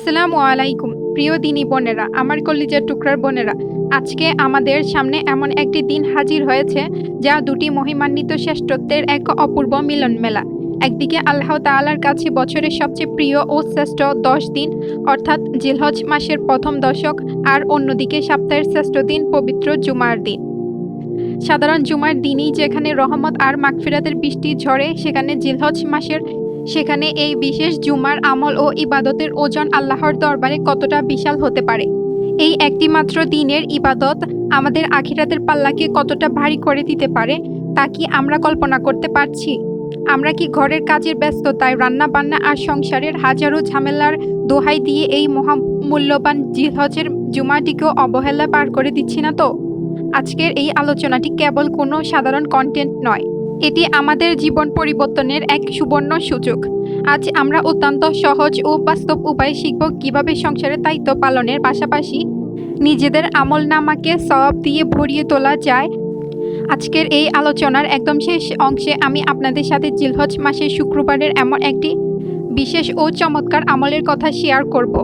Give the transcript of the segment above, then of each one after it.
আসসালামু আলাইকুম প্রিয় দিনী বোনেরা, আমার কলিজার টুকরার বোনেরা। আজকে আমাদের সামনে এমন একটি দিন হাজির হয়েছে যা দুটি মহিমান্বিত শ্রেষ্ঠত্বের এক অপূর্ব মিলন মেলা। একদিকে আল্লাহ তাআলার কাছে বছরের সবচেয়ে প্রিয় ও শ্রেষ্ঠ 10 দিন অর্থাৎ জিলহজ মাসের প্রথম দশক, আর অন্যদিকে সপ্তাহের শ্রেষ্ঠ দিন পবিত্র জুমার দিন। সাধারণ জুমার দিনই যেখানে রহমত আর মাগফিরাতের বৃষ্টি ঝরে, সেখানে এই বিশেষ জুমার আমল ও ইবাদতের ওজন আল্লাহর দরবারে কতটা বিশাল হতে পারে। এই একটি মাত্র দিনের ইবাদত আমাদের আখিরাতের পাল্লাকে কতটা ভারী করে দিতে পারে তা কি আমরা কল্পনা করতে পারছি? আমরা কি ঘরের কাজের ব্যস্ততায়, রান্না বান্না আর সংসারের হাজারো ঝামেলার দোহাই দিয়ে এই মহামূল্যবান জিলহজের জুমাটিকেও অবহেলা পার করে দিচ্ছি না তো? আজকের এই আলোচনাটি কেবল কোনো সাধারণ কন্টেন্ট নয়, এটি আমাদের জীবন পরিবর্তনের এক সুবর্ণ সুযোগ। আজ আমরা অত্যন্ত সহজ ও বাস্তব উপায়ে শিখব কিভাবে সংসারের দায়িত্ব পালনের পাশাপাশি নিজেদের আমলনামাকে সওয়াব দিয়ে ভরিয়ে তোলা যায়। আজকের এই আলোচনার একদম শেষ অংশে আমি আপনাদের সাথে জিলহজ মাসের শুক্রবারের এমন একটি বিশেষ ও চমৎকার আমলের কথা শেয়ার করব।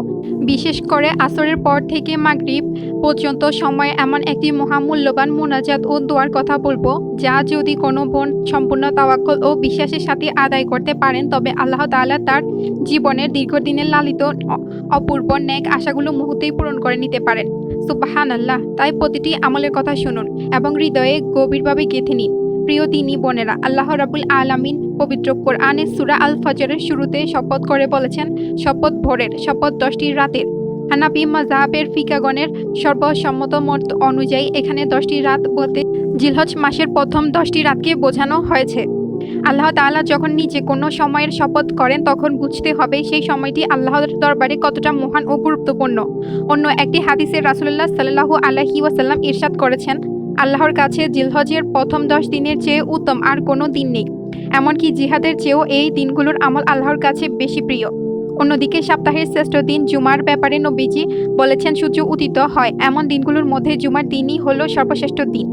বিশেষ করে আসরের পর থেকে মাগরিব পর্যন্ত সময়ে এমন একটি মহামূল্যবান মুনাজাত ও দোয়ার কথা বলবো, যা যদি কোনো বোন সম্পূর্ণ তাওয়াক্কুল ও বিশ্বাসের সাথে আদায় করতে পারেন, তবে আল্লাহ তাআলা তার জীবনের দীর্ঘদিনের লালিত অপূর্ব নেক আশাগুলো মুহূর্তেই পূরণ করে নিতে পারেন। সুবহানাল্লাহ। তাই প্রতিটি আমলের কথা শুনুন এবং হৃদয়ে গভীরভাবে গেঁথে নিন। প্রিয় দিনী বোনেরা, আল্লাহ রাব্বুল আলামিন পবিত্র কোরআনের সূরা আল ফজরের শুরুতে শপথ করে বলেছেন, শপথ ভোরের, শপথ 10টি রাতের। হানাফি মাযহাবের ফিকাহগণের সর্বসম্মত মত অনুযায়ী এখানে 10টি রাত বলতে জিলহজ মাসের প্রথম 10টি রাতকে বোঝানো হয়েছে। আল্লাহ তাআলা যখন নিজে কোনো সময়ের শপথ করেন তখন বুঝতে হবে সেই সময়টি আল্লাহর দরবারে কতটা মহান ও গুরুত্বপূর্ণ। অন্য একটি হাদিসে রাসূলুল্লাহ সাল্লাল্লাহু আলাইহি ওয়াসাল্লাম ইরশাদ করেছেন, আল্লাহর কাছে জিলহজের প্রথম 10 দিনের চেয়ে উত্তম আর কোনো দিন নেই। এমনকি জিহাদের চেয়েও এই দিনগুলোর আমল আল্লাহর কাছে বেশি প্রিয়। অন্যদিকে সপ্তাহের শ্রেষ্ঠ দিন জুমার ব্যাপারে নবীজি বলেছেন, সূর্য উদিত হয় এমন দিনগুলোর মধ্যে জুমার দিনই হলো সর্বশ্রেষ্ঠ দিন।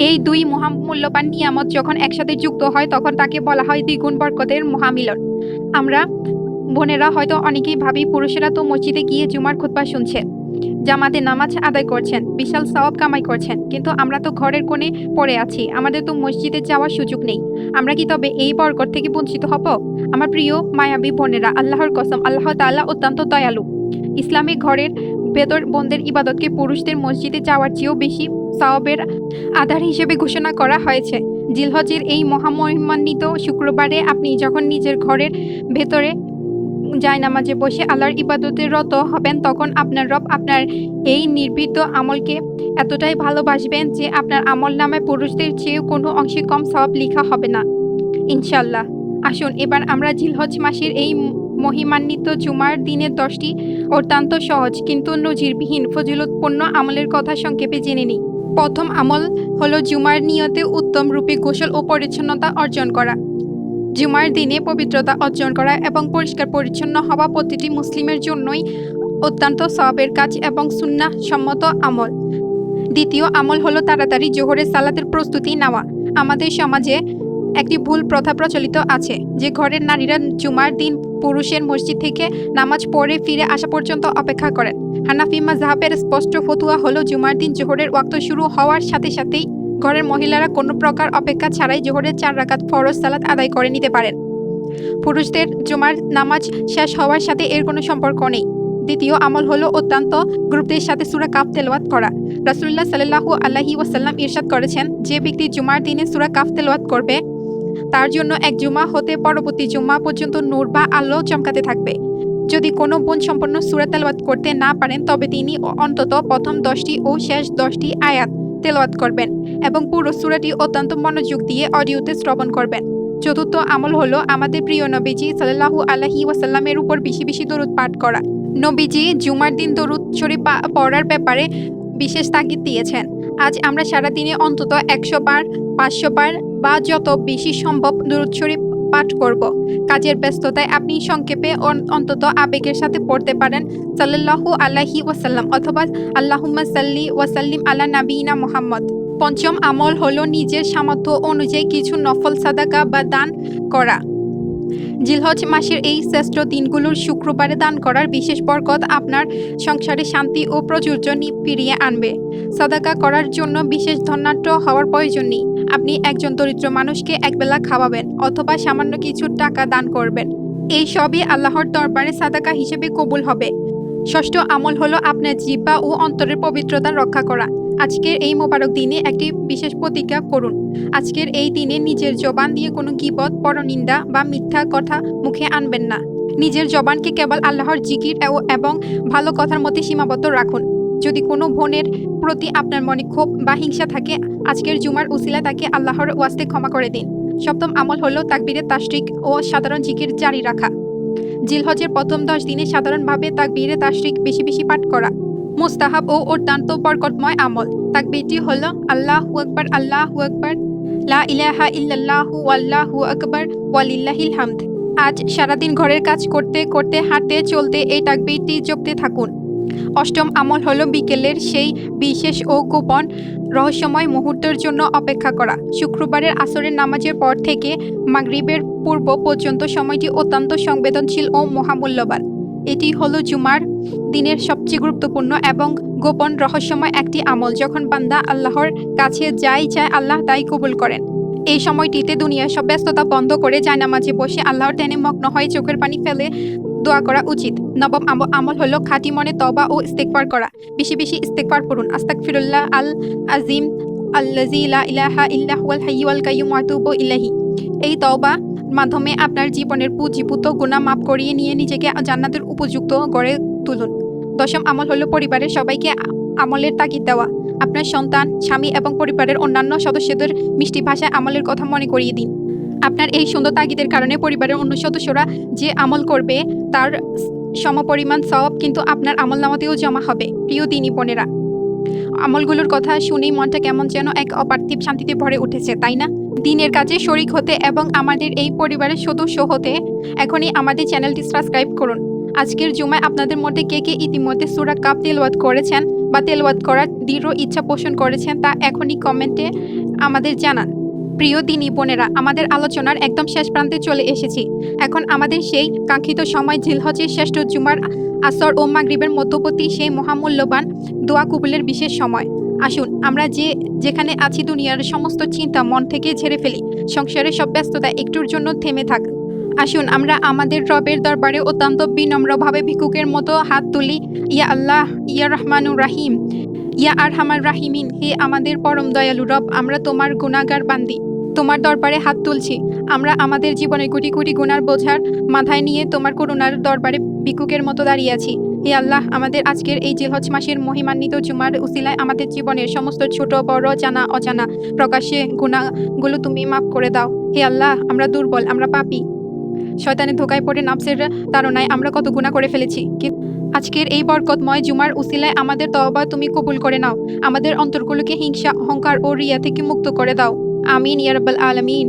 এই দুই মহামূল্যবান নিয়ামত যখন একসাথে যুক্ত হয় তখন তাকে বলা হয় দ্বিগুণ বরকতের মহামিলন। আমরা বোনেরা হয়তো অনেকেই ভাবি, পুরুষেরা তো মসজিদে গিয়ে জুমার খুতবা শুনছেন, জামাতে নামাজ আদায় করছেন, বিশাল সওয়াব কামাই করছেন, কিন্তু আমরা তো ঘরের কোণে পড়ে আছি, আমাদের তো মসজিদে যাওয়ার সুযোগ নেই। আমরা কি তবে এই বরকত থেকে বঞ্চিত হব? আমার প্রিয় মায়াবী বোনেরা, আল্লাহর কসম, আল্লাহ তাআলা অত্যন্ত দয়ালু। ইসলামে ঘরের ভেতর বোনদের ইবাদতকে পুরুষদের মসজিদে যাওয়ার চেয়েও বেশি সওয়াবের আধার হিসেবে ঘোষণা করা হয়েছে। জিলহজের এই মহামহিমান্বিত শুক্রবারে আপনি যখন নিজের ঘরের ভেতরে জায়নামাজে বসে আল্লাহর ইবাদতে রত হবেন, তখন আপনার রব আপনার এই নির্ভীত আমলকে এতটাই ভালোবাসবেন যে আপনার আমল নামায় পুরুষদের চেয়েও কোনো অংশে কম সওয়াব লেখা হবে না, ইনশাল্লাহ। আসুন এবার আমরা জিলহজ মাসের এই মহিমান্বিত জুমার দিনের 10টি অত্যন্ত সহজ কিন্তু নজিরবিহীন ফজিলতপূর্ণ আমলের কথা সংক্ষেপে জেনে নিই। প্রথম আমল হলো জুমার নিয়তে উত্তম রূপে গোসল ও পরিচ্ছন্নতা অর্জন করা। জুমার দিনে পবিত্রতা অর্জন করা এবং পরিষ্কার পরিচ্ছন্ন হওয়া প্রতিটি মুসলিমের জন্যই অত্যন্ত সওয়াবের কাজ এবং সুন্নাহ সম্মত আমল। দ্বিতীয় আমল হলো তাড়াতাড়ি জোহরের সালাতের প্রস্তুতি নেওয়া। আমাদের সমাজে একটি ভুল প্রথা প্রচলিত আছে যে ঘরের নারীরা জুমার দিন পুরুষের মসজিদ থেকে নামাজ পড়ে ফিরে আসা পর্যন্ত অপেক্ষা করেন। হানাফি মাযহাবের স্পষ্ট ফতোয়া হলো জুমার দিন জোহরের ওয়াক্ত শুরু হওয়ার সাথে সাথেই ঘরের মহিলারা কোনো প্রকার অপেক্ষা ছাড়াই জোহরের 4 রাকাত ফরজ সালাত আদায় করে নিতে পারেন। পুরুষদের জুমার নামাজ শেষ হওয়ার সাথে এর কোনো সম্পর্ক নেই। দ্বিতীয় আমল হলো অত্যন্ত গুরুত্বের সাথে সূরা কাফ তেলাওয়াত করা। রাসূলুল্লাহ সাল্লাল্লাহু আলাইহি ওয়াসাল্লাম ইরশাদ করেছেন, যে ব্যক্তি জুমার দিনে সূরা কাফ তেলাওয়াত করবে তার জন্য এক জুমা হতে পরবর্তী জুমা পর্যন্ত নূর বা আলো চমকাতে থাকবে। যদি কোনো বোন সম্পূর্ণ সূরা তেলাওয়াত করতে না পারেন তবে তিনি অন্তত প্রথম 10টি ও শেষ 10টি আয়াত তেলাওয়াত করবেন এবং পুরো সূরাটি অত্যন্ত মনোযোগ দিয়ে অডিওতে শ্রবণ করবেন। চতুর্থ আমল হলো আমাদের প্রিয় নবীজি সাল্লাল্লাহু আলাইহি ওয়াসাল্লামের উপর বেশি বেশি দরুদ পাঠ করা। নবীজি জুমার দিন দরুদ শরীফ পড়ার ব্যাপারে বিশেষ তাগিদ দিয়েছেন। আজ আমরা সারাদিনে অন্তত 100 বার, 500 বার বা যত বেশি সম্ভব দরুদ শরীফ পাঠ করব। কাজের ব্যস্ততায় আপনি সংক্ষেপে অন্তত আবেগের সাথে পড়তে পারেন সাল্লাল্লাহু আলাইহি ওয়াসাল্লাম অথবা আল্লাহুম্মা সাল্লি ওয়া সাল্লিম আলা নাবিয়িনা মুহাম্মদ। পঞ্চম আমল হলো নিজের সামর্থ্য অনুযায়ী কিছু নফল সাদাকা বা দান করা। জিলহজ মাসের এই শ্রেষ্ঠ দিনগুলোর শুক্রবারে দান করার বিশেষ বরকত আপনার সংসারে শান্তি ও প্রাচুর্য ফিরিয়ে আনবে। সাদাকা করার জন্য বিশেষ ধনাঢ্য হওয়ার প্রয়োজন নেই। আপনি একজন দরিদ্র মানুষকে একবেলা খাওয়াবেন অথবা সামান্য কিছু টাকা দান করবেন। এই সবই আল্লাহর দরবারে সাদাকা হিসেবে কবুল হবে। ষষ্ঠ আমল হলো আপনার জিহ্বা ও অন্তরের পবিত্রতা রক্ষা করা। আজকের এই মোবারক দিনে একটি বিশেষ প্রতিজ্ঞা করুন। আজকের এই দিনে নিজের জবান দিয়ে কোনো গীবত, পরনিন্দা বা মিথ্যা কথা মুখে আনবেন না। নিজের জবানকে কেবল আল্লাহর জিকির এবং ভালো কথার মধ্যে সীমাবদ্ধ রাখুন। যদি কোনো বোনের প্রতি আপনার মনে ক্ষোভ বা হিংসা থাকে, আজকের জুমার উসিলায় তাকে আল্লাহর ওয়াস্তে ক্ষমা করে দিন। সপ্তম আমল হলো তাকবীরে তাশরিক ও সাধারণ জিকির জারি রাখা। জিলহজের প্রথম 10 দিনে সাধারণভাবে তাকবীরে তাশরিক বেশি বেশি পাঠ করা মুস্তাহাব ও অত্যন্ত বরকতময় আমল। তাকবীরটি হলো আল্লাহু আকবার, আল্লাহু আকবার, লা ইলাহা ইল্লাল্লাহু ওয়াল্লাহু আকবার ওয়ালিল্লাহিল হামদ। আজ সারাদিন ঘরের কাজ করতে করতে, হাঁটতে চলতে এই তাকবীরটি জপতে থাকুন। অষ্টম আমল হলো বিকেলের সেই বিশেষ ও গোপন রহস্যময় মুহূর্তের জন্য অপেক্ষা করা। শুক্রবারের আসরের নামাজের পর থেকে মাগরিবের পূর্ব পর্যন্ত সময়টি অত্যন্ত সংবেদনশীল ও মহামূল্যবান। এটি হলো জুমার দিনের সবচেয়ে গুরুত্বপূর্ণ এবং গোপন রহস্যময় একটি আমল। যখন বান্দা আল্লাহর কাছে যাই চায়, আল্লাহ তাই কবুল করেন। এই সময়টিতে দুনিয়ার সব ব্যস্ততা বন্ধ করে জায়নামাজে বসে আল্লাহর ধ্যানে মগ্ন হয়ে চোখের পানি ফেলে দোয়া করা উচিত। নবম আমল হলো খাঁটি মনে তওবা ও ইস্তেগফার করা। বেশি বেশি ইস্তেগফার করুন। আস্তাগফিরুল্লাহ আল আজিম আল্লাযী লা ইলাহা ইল্লা হুয়াল হাইয়ুল কাইয়্যুম ওয়া আতুবু ইলাইহি। এই তওবা মাধ্যমে আপনার জীবনের পুঁজিভূত গুনাহ মাফ করিয়ে নিয়ে নিজেকে জান্নাতের উপযুক্ত গড়ে তুলুন। দশম আমল হলো পরিবারের সবাইকে আমলের তাগিদ দেওয়া। আপনার সন্তান, স্বামী এবং পরিবারের অন্যান্য সদস্যদের মিষ্টি ভাষায় আমলের কথা মনে করিয়ে দিন। আপনার এই সুন্দর তাগিদের কারণে পরিবারের অন্য সদস্যরা যে আমল করবে তার সমপরিমাণ সওয়াব কিন্তু আপনার আমলনামাতেও জমা হবে। প্রিয় দিনী বোনেরা, আমলগুলোর কথা শুনেই মনটা কেমন যেন এক অপার্থিব শান্তিতে ভরে উঠেছে, তাই না? দিনের কাজে শরিক হতে এবং আমাদের এই পরিবারের সদস্য হতে এখনই আমাদের চ্যানেলটি সাবস্ক্রাইব করুন। আজকের জুমায় আপনাদের মধ্যে কে কে ইতিমধ্যে সূরা কাফ তেলাওয়াত করেছেন বা তেলাওয়াত করার দৃঢ় ইচ্ছা পোষণ করেছেন তা এখনই কমেন্টে আমাদের জানান। প্রিয় দিনী বোনেরা, আমাদের আলোচনার একদম শেষ প্রান্তে চলে এসেছি। এখন আমাদের সেই কাঙ্ক্ষিত সময় জিলহজের শ্রেষ্ঠ জুমার আসর ও মাগরিবের মধ্যবর্তী সেই মহামূল্যবান দোয়া কবুলের বিশেষ সময়। আসুন আমরা যেখানে আছি দুনিয়ার সমস্ত চিন্তা মন থেকে ঝেড়ে ফেলি। সংসারের সব ব্যস্ততা একটুর জন্য থেমে থাক। আসুন আমরা আমাদের রবের দরবারে অত্যন্ত বিনম্রভাবে ভিক্ষুকের মতো হাত তুলি। ইয়া আল্লাহ, ইয়া রহমানুর রাহিম, ইয়া আরহামার রাহিমিন। হে আমাদের পরম দয়ালু রব, আমরা তোমার গুনাহগার বান্দি, তোমার দরবারে হাত তুলছি। আমরা আমাদের জীবনের কোটি কোটি গুনার বোঝার মাথায় নিয়ে তোমার করুণার দরবারে ভিক্ষুকের মতো দাঁড়িয়ে আছি। হে আল্লাহ, আমাদের আজকের এই জিলহজ মাসের মহিমান্বিত জুমার উসিলায় আমাদের জীবনের সমস্ত ছোট বড় জানা অজানা প্রকাশ্যে গুনাহগুলো তুমি মাফ করে দাও। হে আল্লাহ, আমরা দুর্বল, আমরা পাপী, শয়তানের ধোকায় পড়ে নাফসের তাড়নায় আমরা কত গুনাহ করে ফেলেছি। আজকের এই বরকতময় জুমার উসিলায় আমাদের তওবা তুমি কবুল করে নাও। আমাদের অন্তরগুলোকে হিংসা, অহংকার ও রিয়া থেকে মুক্ত করে দাও। আমিন ইয়া রাব্বাল আলামিন।